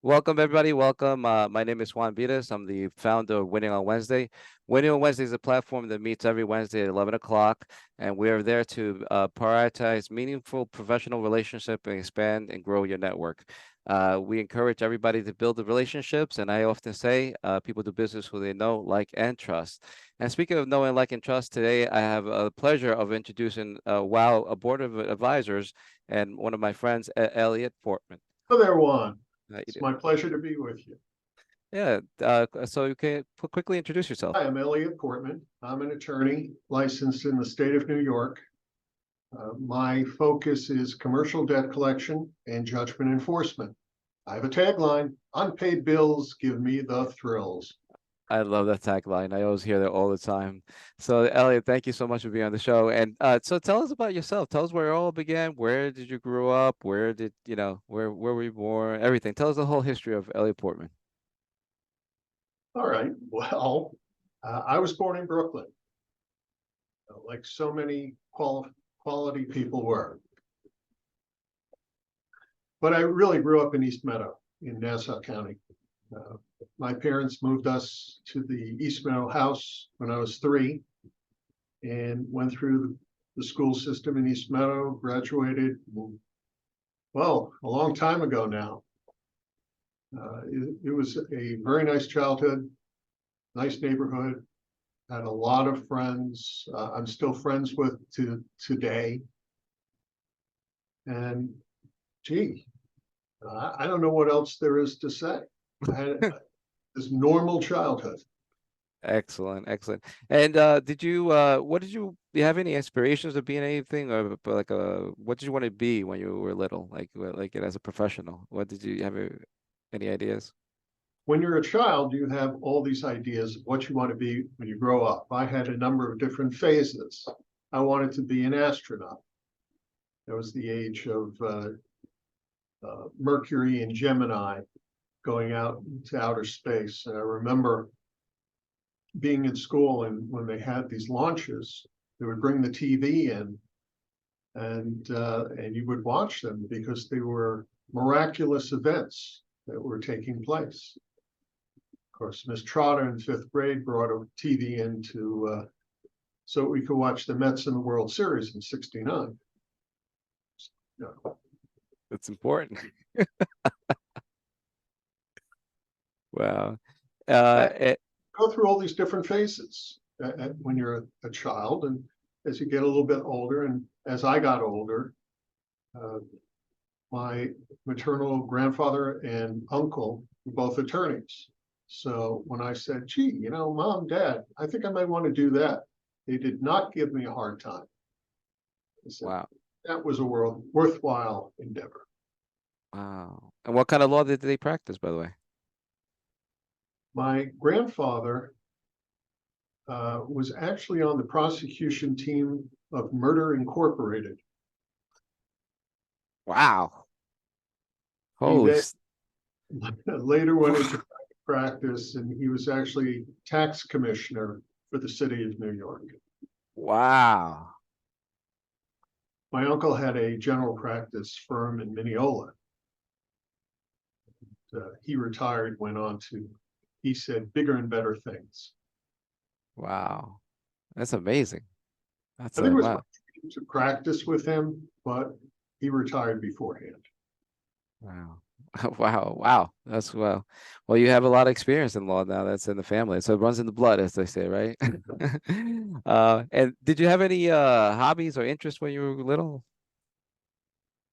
Welcome, everybody. Welcome. My name is Juan Vitas. I'm the founder of Winning on Wednesday. Winning on Wednesday is a platform that meets every Wednesday at 11 o'clock, and we are there to prioritize meaningful professional relationship and expand and grow your network. We encourage everybody to build the relationships, and I often say people do business who they know, like, and trust. And speaking of knowing, like, and trust, today I have a pleasure of introducing a board of advisors and one of my friends, Elliott Portman. Hello there, Juan. How you It's doing? my pleasure to be with you. Yeah, so you can quickly introduce yourself. Hi, I'm Elliott Portman. I'm an attorney licensed in the state of New York. My focus is commercial debt collection and judgment enforcement. I have a tagline: unpaid bills give me the thrills. I love that tagline. I always hear that all the time. So, Elliot, thank you so much for being on the show. And so tell us about yourself. Tell us where it all began. Where did you grow up? Where did, where were you born? Everything. Tell us the whole history of Elliot Portman. All right. Well, I was born in Brooklyn, like so many quality people were. But I really grew up in East Meadow in Nassau County. Uh, my parents moved us to the East Meadow house when I was 3 and went through the school system in East Meadow, graduated, well, a long time ago now. It was a very nice childhood, nice neighborhood, had a lot of friends I'm still friends with to today. And gee, I don't know what else there is to say. I had this normal childhood. Excellent, excellent. And what did you have any aspirations of being anything or like what did you want to be when you were little? Like as a professional? What did you have any ideas? When you're a child, you have all these ideas of what you want to be when you grow up. I had a number of different phases. I wanted to be an astronaut. That was the age of Mercury and Gemini going out into outer space. And I remember being in school, and when they had these launches, they would bring the TV in, and you would watch them because they were miraculous events that were taking place. Of course, Miss Trotter in 5th grade brought a TV in so we could watch the Mets in the World Series in '69. Yeah. That's important. Wow. I go through all these different phases when you're a child, and as you get a little bit older, and as I got older, my maternal grandfather and uncle were both attorneys. So when I said, gee, Mom, Dad, I think I might want to do that, they did not give me a hard time. They said, Wow. that was a worthwhile endeavor. Wow. And what kind of law did they practice, by the way? My grandfather was actually on the prosecution team of Murder Incorporated. Wow. He Holy. then later went into practice, and he was actually tax commissioner for the city of New York. Wow. My uncle had a general practice firm in Mineola. He retired, went on to, he said, bigger and better things. Wow. That's amazing. That's I think a it was wow. to practice with him, but he retired beforehand. Wow. Wow. Wow. That's well. Well, you have a lot of experience in law now. That's in the family. So it runs in the blood, as they say, right? And did you have any hobbies or interests when you were little?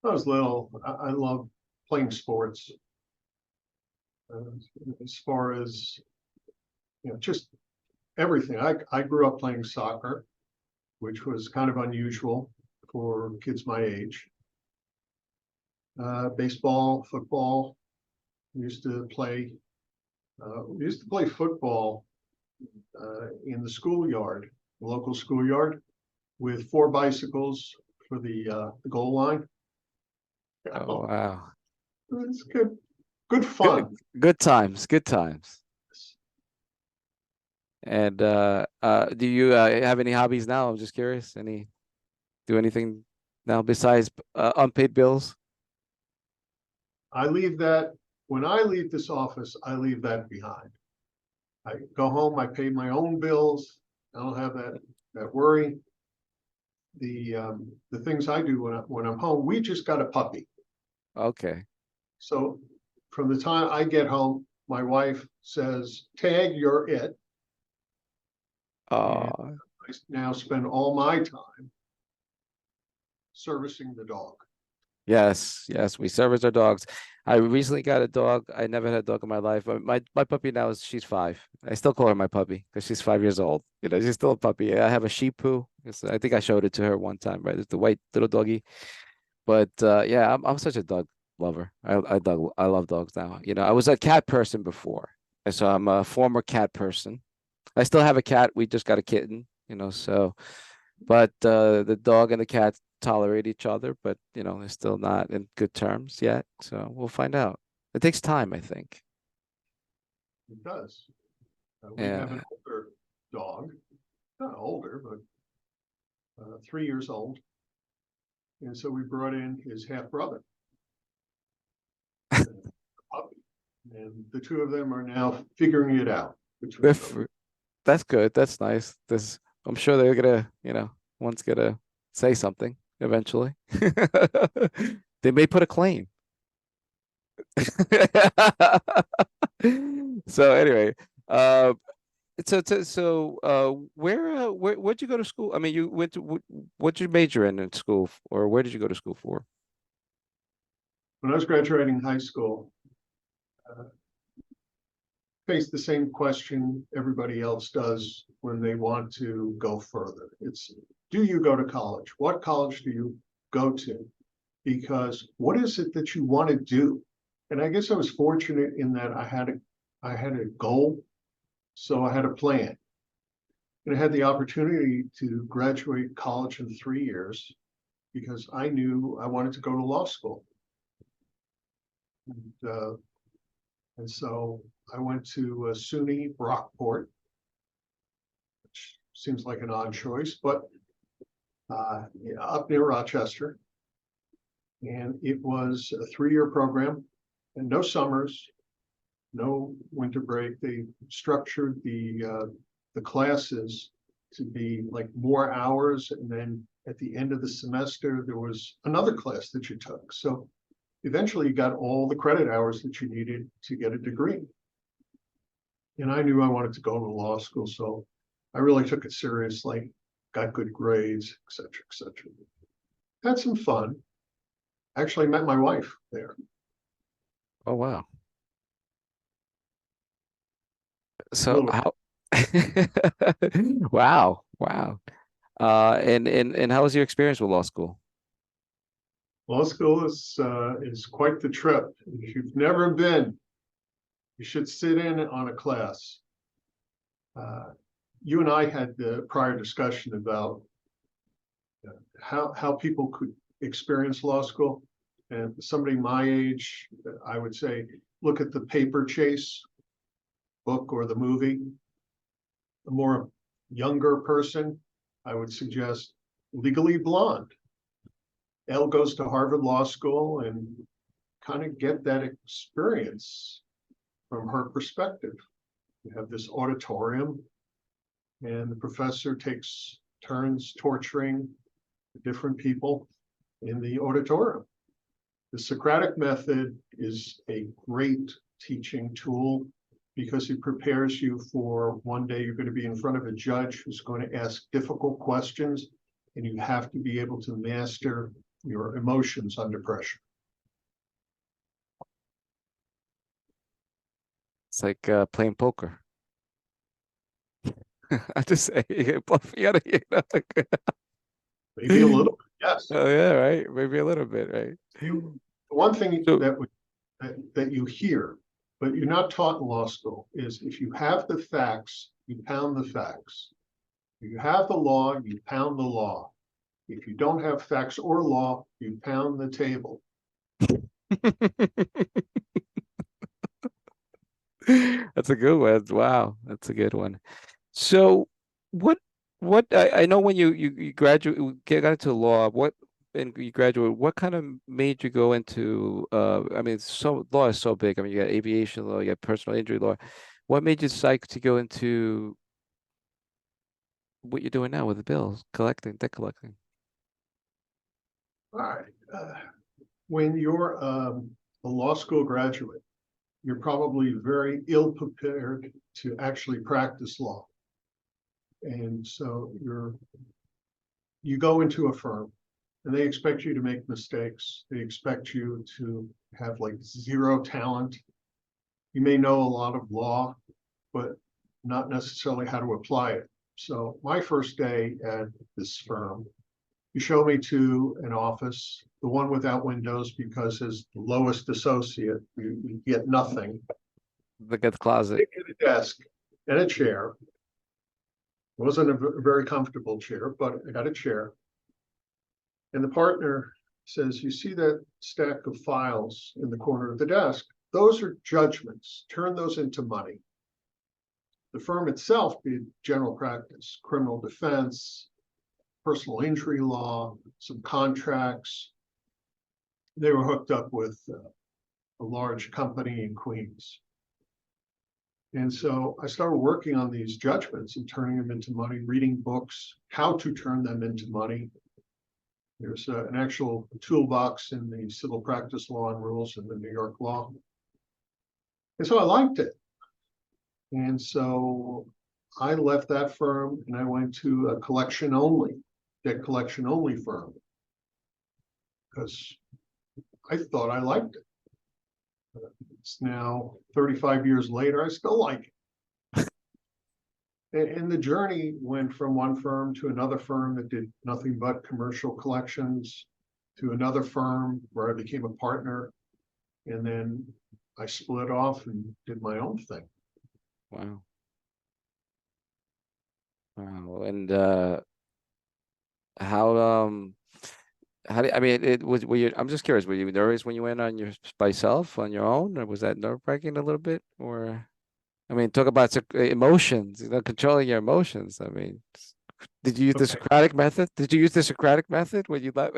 When I was little, I loved playing sports. As far as just everything. I grew up playing soccer, which was kind of unusual for kids my age. Baseball, football. We used to play. We used to play football in the schoolyard, the local schoolyard, with 4 bicycles for the goal line. Oh, wow. It's good Good, fun. good times, good times. And do you have any hobbies now? I'm just curious. Do anything now besides unpaid bills? I leave that when I leave this office, I leave that behind. I go home, I pay my own bills. I don't have that worry. The things I do when I'm home, we just got a puppy. Okay. So from the time I get home, my wife says, "Tag, you're it." And Uh, I now spend all my time servicing the dog. yes, yes, we service our dogs. I recently got a dog. I never had a dog in my life. But my puppy now she's 5. I still call her my puppy because she's 5 years old. You know, she's still a puppy. I have a Shih Tzu. I think I showed it to her one time, right? It's the white little doggy. But yeah, I'm such a dog lover. I love dogs now. You know, I was a cat person before, and so I'm a former cat person. I still have a cat. We just got a kitten. You know, so but the dog and the cat tolerate each other, but you know, they're still not in good terms yet. So we'll find out. It takes time, I think. It does. We have Yeah. an older dog, not older, but 3 years old. And so we brought in his half brother, puppy. And the two of them are now figuring it out between them. If that's good. That's nice. This I'm sure they're gonna, you know, one's gonna say something eventually. They may put a claim. So anyway, uh, where'd you go to school? I mean, you went to what'd you major in school, or where did you go to school for? When I was graduating high school, uh, faced the same question everybody else does when they want to go further. It's, do you go to college? What college do you go to? Because what is it that you want to do? And I guess I was fortunate in that I had a goal, so I had a plan. And I had the opportunity to graduate college in 3 years because I knew I wanted to go to law school. And so I went to SUNY Brockport, which seems like an odd choice, but up near Rochester. And it was a 3-year program and no summers, no winter break. They structured the classes to be like more hours. And then at the end of the semester, there was another class that you took. So eventually you got all the credit hours that you needed to get a degree. And I knew I wanted to go to law school, so I really took it seriously, got good grades, et cetera, et cetera. Had some fun. Actually met my wife there. Oh wow. A So little. how wow, wow. And how was your experience with law school? Law school is quite the trip. If you've never been, you should sit in on a class. You and I had the prior discussion about how people could experience law school. And somebody my age, I would say, look at the Paper Chase book or the movie. A more younger person, I would suggest Legally Blonde. Elle goes to Harvard Law School and kind of get that experience from her perspective. You have this auditorium, and the professor takes turns torturing different people in the auditorium. The Socratic method is a great teaching tool because it prepares you for one day you're going to be in front of a judge who's going to ask difficult questions, and you have to be able to master your emotions under pressure. It's like playing poker. I just say you gotta, you know, Maybe a little bit, yes. oh yeah, right. Maybe a little bit, right? One thing So that you hear, but you're not taught in law school, is if you have the facts, you pound the facts. If you have the law, you pound the law. If you don't have facts or law, you pound the table. that's a good one. Wow, that's a good one. So what what I know when you graduate got into law, and you graduated, what kind of made you go into I mean, law is so big. I mean, you got aviation law, you got personal injury law. What made you decide to go into what you're doing now with the bills, collecting, debt collecting? All right. When you're a law school graduate, you're probably very ill prepared to actually practice law. And so you go into a firm and they expect you to make mistakes. They expect you to have like zero talent. You may know a lot of law, but not necessarily how to apply it. So my first day at this firm, you show me to an office, the one without windows, because as the lowest associate, you get nothing. Look at the closet. They get a desk and a chair. It wasn't a very comfortable chair, but I got a chair. And the partner says, you see that stack of files in the corner of the desk? Those are judgments. Turn those into money. The firm itself, be it general practice, criminal defense, personal injury law, some contracts. They were hooked up with a large company in Queens. And so I started working on these judgments and turning them into money, reading books, how to turn them into money. There's an actual toolbox in the civil practice law and rules in the New York law. And so I liked it. And so I left that firm and I went to a debt collection only firm, because I thought I liked it. It's now 35 years later, I still like it. And the journey went from one firm to another firm that did nothing but commercial collections, to another firm where I became a partner. And then I split off and did my own thing. Wow. Wow. And how I mean, it was, were you, I'm just curious, were you nervous when you went on by yourself on your own, or was that nerve-wracking a little bit? Or, I mean, talk about emotions, controlling your emotions. I mean, did you use the Okay. Socratic method? Did you use the Socratic method when you let?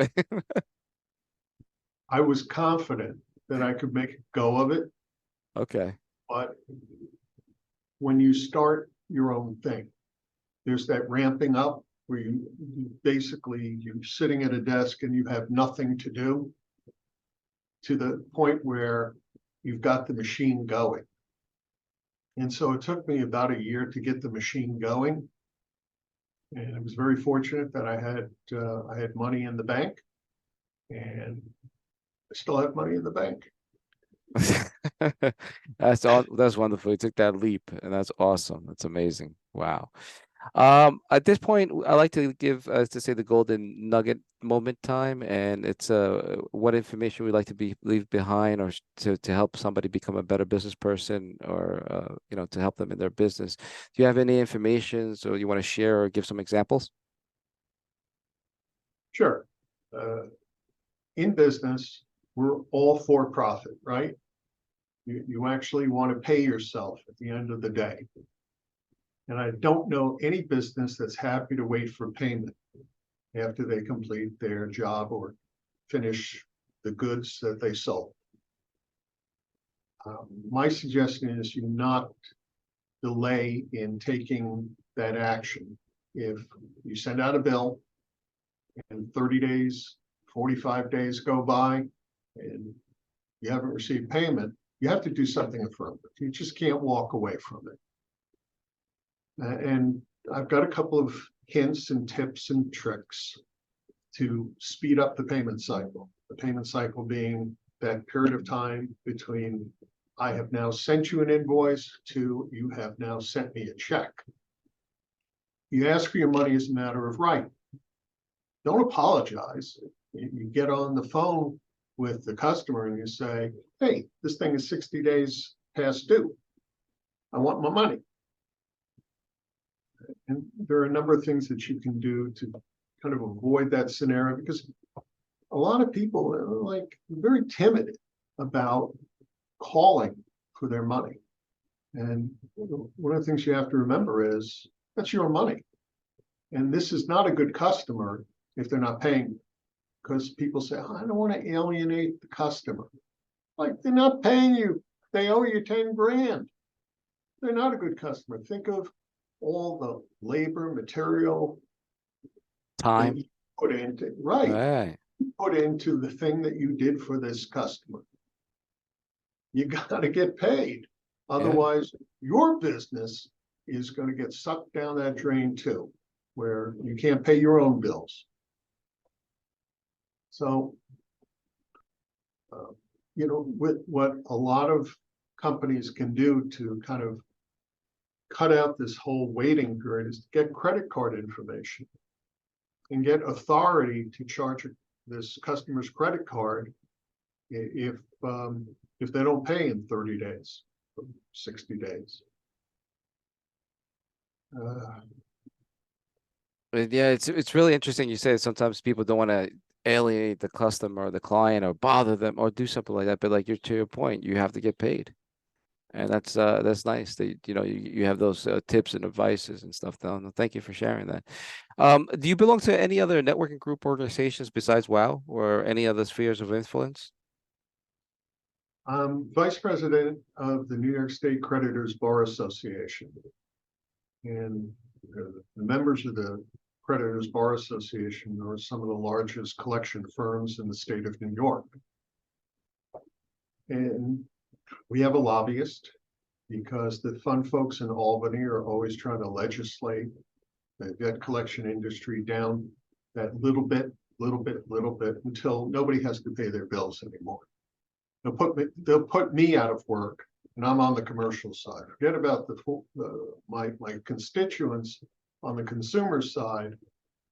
I was confident that I could make a go of it, Okay. but when you start your own thing, there's that ramping up where you're sitting at a desk and you have nothing to do, to the point where you've got the machine going. And so it took me about a year to get the machine going. And I was very fortunate that I had money in the bank, and I still have money in the bank. That's wonderful. You took that leap, and that's awesome. That's amazing. Wow. At this point, I like to give, as to say, the golden nugget moment time, and it's what information we'd like to leave behind, or to help somebody become a better business person, or to help them in their business. Do you have any information, so you want to share or give some examples? Sure. In business, we're all for profit, right? You actually want to pay yourself at the end of the day. And I don't know any business that's happy to wait for payment after they complete their job or finish the goods that they sold. My suggestion is you not delay in taking that action. If you send out a bill and 30 days, 45 days go by and you haven't received payment, you have to do something affirmative. You just can't walk away from it. And I've got a couple of hints and tips and tricks to speed up the payment cycle. The payment cycle being that period of time between I have now sent you an invoice to you have now sent me a check. You ask for your money as a matter of right. Don't apologize. You get on the phone with the customer and you say, hey, this thing is 60 days past due. I want my money. And there are a number of things that you can do to kind of avoid that scenario, because a lot of people are like very timid about calling for their money. And one of the things you have to remember is that's your money. And this is not a good customer if they're not paying you. because people say, oh, I don't want to alienate the customer. Like, they're not paying you. They owe you 10 grand. They're not a good customer. Think of all the labor, material that Time. you put into, right, Right. put into the thing that you did for this customer. You got to get paid. Otherwise, your business is going to get sucked down that drain too, where you can't pay your own bills. So, with what a lot of companies can do to kind of cut out this whole waiting period is to get credit card information and get authority to charge this customer's credit card if they don't pay in 30 days, 60 days. Yeah, it's really interesting. You say sometimes people don't want to alienate the customer or the client or bother them or do something like that. But like you're to your point, you have to get paid. And that's nice that you have those tips and advices and stuff down. Thank you for sharing that. Do you belong to any other networking group organizations besides WOW or any other spheres of influence? I'm vice president of the New York State Creditors Bar Association. And the members of the Creditors Bar Association are some of the largest collection firms in the state of New York. And we have a lobbyist because the fun folks in Albany are always trying to legislate the debt collection industry down that little bit until nobody has to pay their bills anymore. They'll put me out of work, and I'm on the commercial side. Forget about my constituents on the consumer side,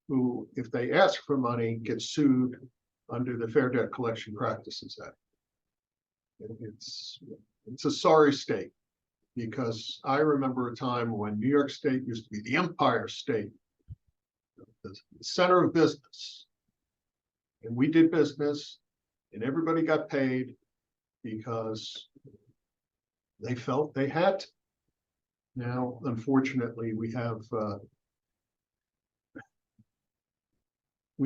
who, if they ask for money, get sued under the Fair Debt Collection Practices Act. It's a sorry state, because I remember a time when New York State used to be the Empire State, the center of business, and we did business, and everybody got paid because they felt they had to. Now, unfortunately, we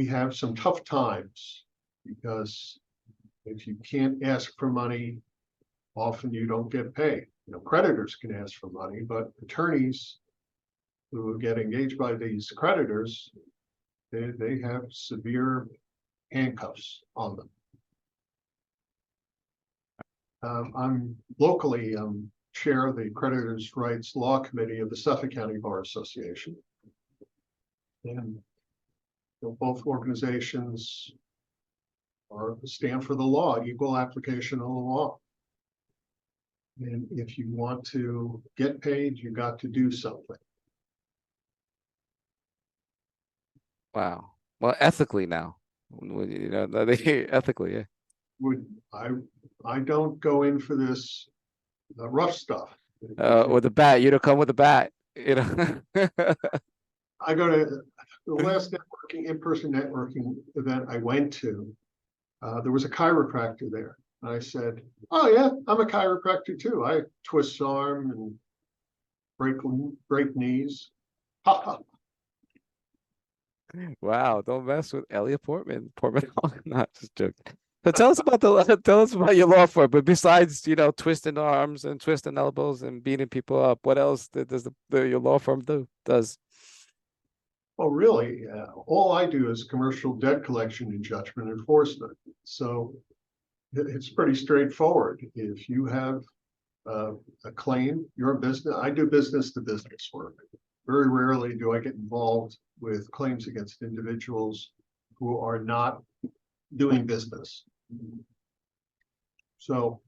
have some tough times, because if you can't ask for money, often you don't get paid. Creditors can ask for money, but attorneys who get engaged by these creditors, they have severe handcuffs on them. I'm chair of the Creditors' Rights Law Committee of the Suffolk County Bar Association. And both organizations stand for the law, equal application of the law. And if you want to get paid, you got to do something. Wow. Well, ethically now, ethically, yeah. I don't go in for this rough stuff. With a bat, you don't come with a bat, I go to the last in-person networking event I went to. There was a chiropractor there. I said, "Oh yeah, I'm a chiropractor too. I twist arm and break knees." Ha ha. Wow, don't mess with Elliott Portman. Not just joking. So tell us about your law firm. But besides, twisting arms and twisting elbows and beating people up, what else does your law firm does? Oh, really? All I do is commercial debt collection and judgment enforcement. So it's pretty straightforward. If you have a claim, your business, I do business to business work. Very rarely do I get involved with claims against individuals who are not doing business. So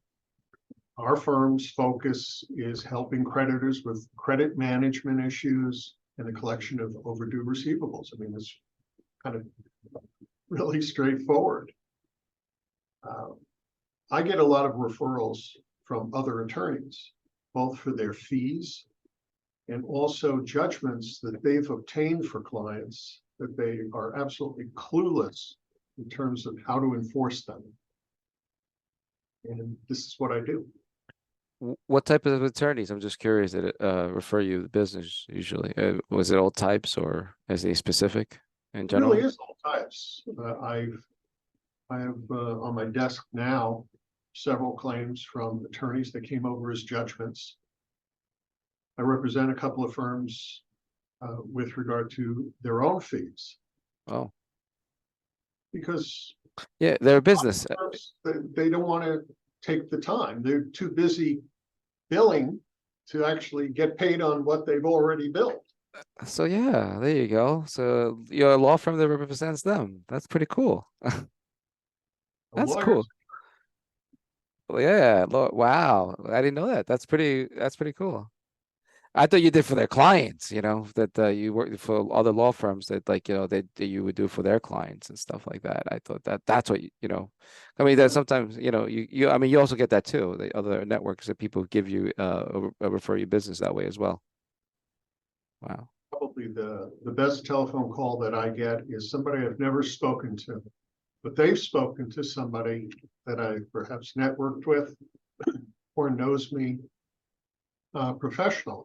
our firm's focus is helping creditors with credit management issues and the collection of overdue receivables. I mean, it's kind of really straightforward. I get a lot of referrals from other attorneys, both for their fees and also judgments that they've obtained for clients that they are absolutely clueless in terms of how to enforce them. And this is what I do. What type of attorneys? I'm just curious that refer you to business usually. Was it all types or is it specific in general? It really is all types. I have on my desk now several claims from attorneys that came over as judgments. I represent a couple of firms with regard to their own fees Oh, because yeah, they're a business. they don't want to take the time. They're too busy billing to actually get paid on what they've already billed. So yeah, there you go. So you're a law firm that represents them. That's pretty cool. That's Lawyers, cool. Well, yeah. Wow. I didn't know that. That's pretty cool. I thought you did for their clients, that you work for other law firms that like, that you would do for their clients and stuff like that. I thought that's what I mean, that sometimes, I mean, you also get that too. The other networks that people give you, refer you business that way as well. Wow. probably the best telephone call that I get is somebody I've never spoken to, but they've spoken to somebody that I perhaps networked with or knows me professionally.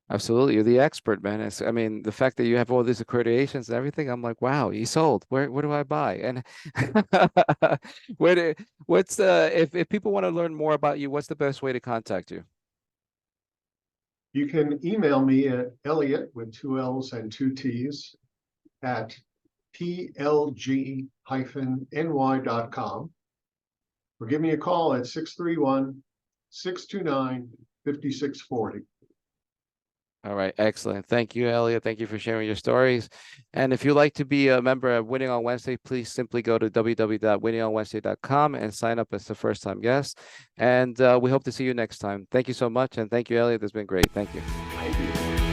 Absolutely. You're the expert, man. I mean, the fact that you have all these accreditations and everything, I'm like, wow, you sold. Where do I buy? And where do what's if people want to learn more about you, what's the best way to contact you? You can email me at Elliott with 2 L's and 2 T's at plg-ny.com or give me a call at 631-629-5640. All right, excellent. Thank you, Elliott. Thank you for sharing your stories. And if you'd like to be a member of Winning on Wednesday, please simply go to www.winningonwednesday.com and sign up as a first-time guest. And we hope to see you next time. Thank you so much. And thank you, Elliott. It's been great. Thank you. Thank you.